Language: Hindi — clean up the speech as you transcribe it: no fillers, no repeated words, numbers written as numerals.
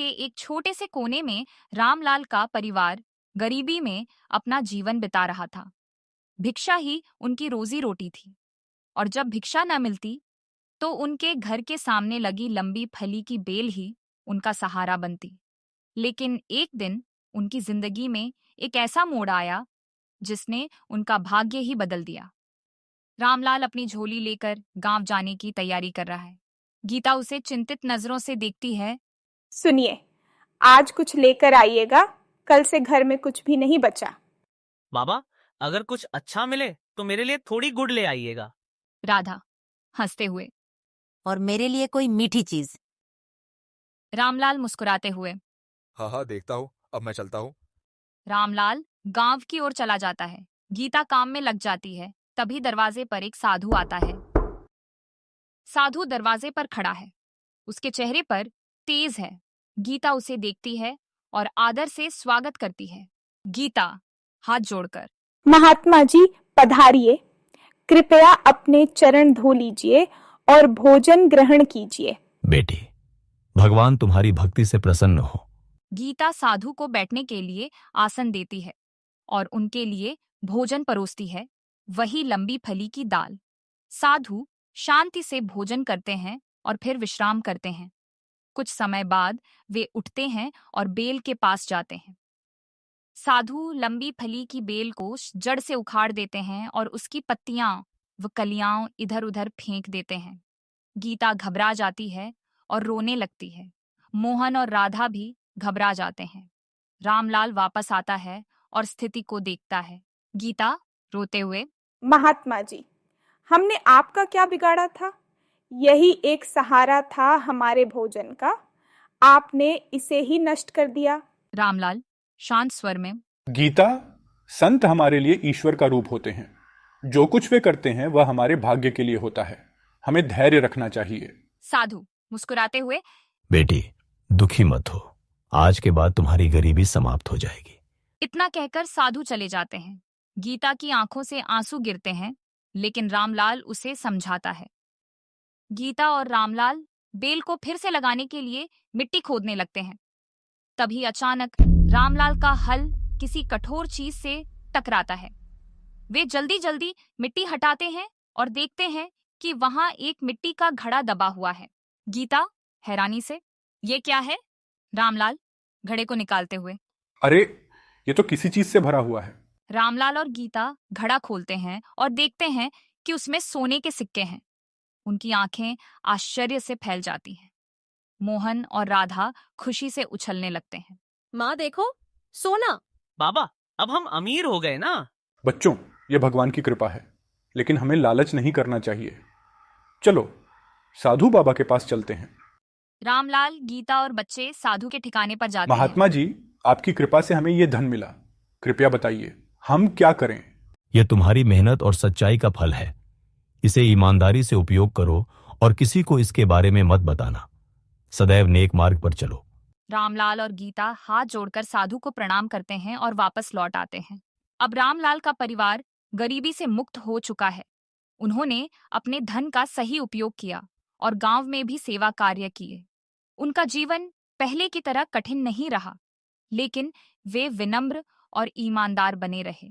के एक छोटे से कोने में रामलाल का परिवार गरीबी में अपना जीवन बिता रहा था। भिक्षा ही उनकी रोजी रोटी थी और जब भिक्षा न मिलती तो उनके घर के सामने लगी लंबी फली की बेल ही उनका सहारा बनती। लेकिन एक दिन उनकी जिंदगी में एक ऐसा मोड़ आया जिसने उनका भाग्य ही बदल दिया। रामलाल अपनी झोली लेकर गांव जाने की तैयारी कर रहा है। गीता उसे चिंतित नजरों से देखती है। सुनिए, आज कुछ लेकर आइएगा, कल से घर में कुछ भी नहीं बचा। बाबा, अगर कुछ अच्छा मिले तो मेरे लिए थोड़ी गुड़ ले आइएगा। राधा हंसते हुए। और मेरे लिए कोई मीठी चीज। रामलाल मुस्कुराते हुए। हाँ हाँ, देखता हूँ, अब मैं चलता हूँ। रामलाल गांव की ओर चला जाता है। गीता काम में लग जाती है। तभी दरवाजे पर एक साधु आता है। साधु दरवाजे पर खड़ा है। उसके चेहरे पर तेज है। गीता उसे देखती है और आदर से स्वागत करती है। गीता हाथ जोड़कर। महात्मा जी, पधारिए। कृपया अपने चरण धो लीजिए और भोजन ग्रहण कीजिए। बेटी, भगवान तुम्हारी भक्ति से प्रसन्न हो। गीता साधु को बैठने के लिए आसन देती है और उनके लिए भोजन परोसती है, वही लंबी फली की दाल। साधु शांति से भोजन करते हैं और फिर विश्राम करते हैं। कुछ समय बाद वे उठते हैं और बेल के पास जाते हैं। साधु लंबी फली की बेल को जड़ से उखाड़ देते हैं और उसकी पत्तियां व कलियां इधर-उधर फेंक देते हैं। गीता घबरा जाती है और रोने लगती है। मोहन और राधा भी घबरा जाते हैं। रामलाल वापस आता है और स्थिति को देखता है। गीता रोते हुए। महात्मा जी, हमने आपका क्या बिगाड़ा था? यही एक सहारा था हमारे भोजन का, आपने इसे ही नष्ट कर दिया। रामलाल शांत स्वर में। गीता, संत हमारे लिए ईश्वर का रूप होते हैं। जो कुछ वे करते हैं वह हमारे भाग्य के लिए होता है। हमें धैर्य रखना चाहिए। साधु मुस्कुराते हुए। बेटी, दुखी मत हो, आज के बाद तुम्हारी गरीबी समाप्त हो जाएगी। इतना कहकर साधु चले जाते हैं। गीता की आंखों से आंसू गिरते हैं, लेकिन रामलाल उसे समझाता है। गीता और रामलाल बेल को फिर से लगाने के लिए मिट्टी खोदने लगते हैं। तभी अचानक रामलाल का हल किसी कठोर चीज से टकराता है। वे जल्दी जल्दी मिट्टी हटाते हैं और देखते हैं कि वहां एक मिट्टी का घड़ा दबा हुआ है। गीता हैरानी से, ये क्या है? रामलाल घड़े को निकालते हुए। अरे, ये तो किसी चीज से भरा हुआ है। रामलाल और गीता घड़ा खोलते हैं और देखते हैं कि उसमें सोने के सिक्के हैं। उनकी आंखें आश्चर्य से फैल जाती हैं। मोहन और राधा खुशी से उछलने लगते हैं। माँ देखो, सोना। बाबा, अब हम अमीर हो गए ना। बच्चों, ये भगवान की कृपा है, लेकिन हमें लालच नहीं करना चाहिए। चलो साधु बाबा के पास चलते हैं। रामलाल, गीता और बच्चे साधु के ठिकाने पर जाते हैं। महात्मा जी, आपकी कृपा से हमें ये धन मिला। कृपया बताइए, हम क्या करें? यह तुम्हारी मेहनत और सच्चाई का फल है। इसे ईमानदारी से उपयोग करो और किसी को इसके बारे में मत बताना। सदैव नेक मार्ग पर चलो। रामलाल और गीता हाथ जोड़कर साधु को प्रणाम करते हैं और वापस लौट आते हैं। अब रामलाल का परिवार गरीबी से मुक्त हो चुका है। उन्होंने अपने धन का सही उपयोग किया और गांव में भी सेवा कार्य किए। उनका जीवन पहले की तरह कठिन नहीं रहा, लेकिन वे विनम्र और ईमानदार बने रहे।